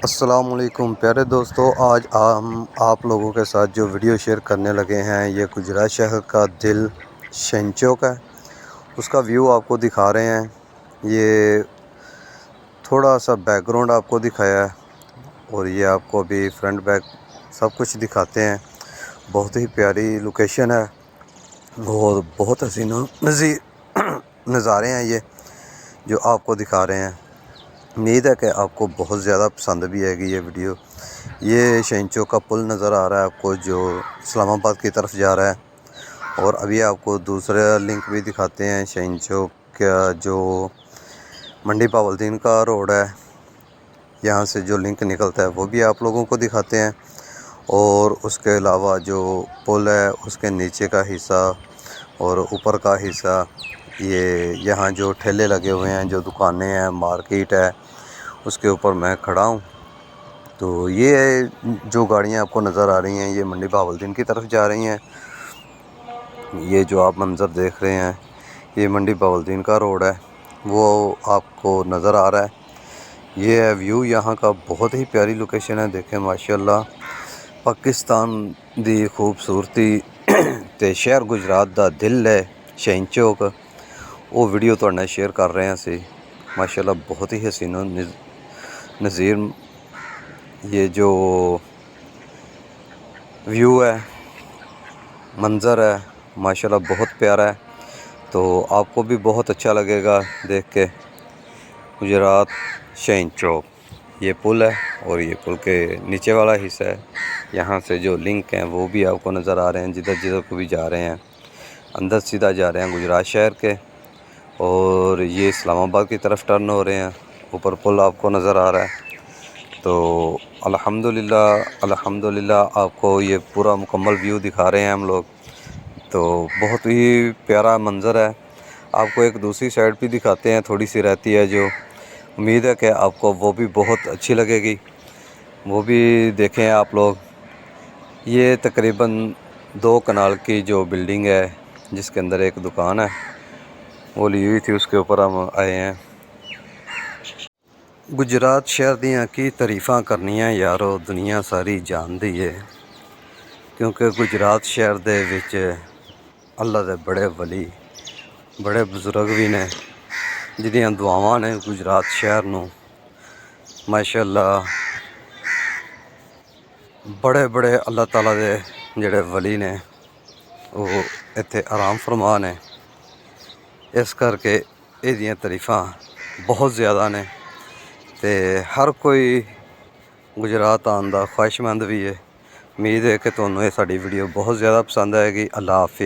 السلام علیکم پیارے دوستو، آج ہم آپ لوگوں کے ساتھ جو ویڈیو شیئر کرنے لگے ہیں یہ گجرات شہر کا دل شہین چوک ہے، اس کا ویو آپ کو دکھا رہے ہیں۔ یہ تھوڑا سا بیک گراؤنڈ آپ کو دکھایا ہے اور یہ آپ کو بھی فرنٹ بیک سب کچھ دکھاتے ہیں۔ بہت ہی پیاری لوکیشن ہے اور بہت حسین نظارے ہیں یہ جو آپ کو دکھا رہے ہیں۔ امید ہے کہ آپ کو بہت زیادہ پسند بھی آئے گی یہ ویڈیو۔ یہ شہین چوک کا پل نظر آ رہا ہے آپ کو جو اسلام آباد کی طرف جا رہا ہے، اور ابھی آپ کو دوسرا لنک بھی دکھاتے ہیں شہین چوک کا جو منڈی بہاولدین کا روڈ ہے، یہاں سے جو لنک نکلتا ہے وہ بھی آپ لوگوں کو دکھاتے ہیں۔ اور اس کے علاوہ جو پل ہے اس کے نیچے کا حصہ اور اوپر کا حصہ، یہاں جو ٹھیلے لگے ہوئے ہیں، جو دکانیں ہیں، مارکیٹ ہے، اس کے اوپر میں کھڑا ہوں۔ تو یہ جو گاڑیاں آپ کو نظر آ رہی ہیں یہ منڈی بہاولدین کی طرف جا رہی ہیں۔ یہ جو آپ منظر دیکھ رہے ہیں یہ منڈی بہاولدین کا روڈ ہے، وہ آپ کو نظر آ رہا ہے۔ یہ ہے ویو یہاں کا، بہت ہی پیاری لوکیشن ہے۔ دیکھیں ماشاءاللہ پاکستان دی خوبصورتی تے شہر گجرات دا دل ہے شہین چوک، وہ ویڈیو تہاڈے نال شیئر کر رہے ہیں اسی۔ ماشاءاللہ بہت ہی حسین و نظیر یہ جو ویو ہے، منظر ہے، ماشاءاللہ بہت پیارا ہے۔ تو آپ کو بھی بہت اچھا لگے گا دیکھ کے۔ گجرات شہین چوک یہ پل ہے اور یہ پل کے نیچے والا حصہ ہے، یہاں سے جو لنک ہیں وہ بھی آپ کو نظر آ رہے ہیں۔ جدھر کو بھی جا رہے ہیں اندر سیدھا جا رہے ہیں گجرات شہر کے، اور یہ اسلام آباد کی طرف ٹرن ہو رہے ہیں۔ اوپر پل آپ کو نظر آ رہا ہے۔ تو الحمدللہ آپ کو یہ پورا مکمل ویو دکھا رہے ہیں ہم لوگ۔ تو بہت ہی پیارا منظر ہے۔ آپ کو ایک دوسری سائڈ بھی دکھاتے ہیں، تھوڑی سی رہتی ہے جو، امید ہے کہ آپ کو وہ بھی بہت اچھی لگے گی، وہ بھی دیکھیں آپ لوگ۔ یہ تقریباً 2 کنال کی جو بلڈنگ ہے جس کے اندر ایک دکان ہے وہ لی ہوئی تھی، اس کے اوپر ہم آئے ہیں۔ گجرات شہر دیاں کی تعریفاں کرنیاں یارو دنیا ساری جان دی ہے، کیونکہ گجرات شہر دے وچ اللہ دے بڑے ولی بڑے بزرگ بھی نے جدیاں دعاواں نے گجرات شہر نو ماشاءاللہ بڑے بڑے اللہ تعالیٰ دے جڑے ولی نے وہ ایتھے آرام فرما نے، اس کر کے یہ تعریفاں بہت زیادہ نے تے ہر کوئی گجرات آن دا خواہش مند بھی ہے۔ امید ہے کہ تمہیں یہ ساری ویڈیو بہت زیادہ پسند آئے گی۔ اللہ حافظ۔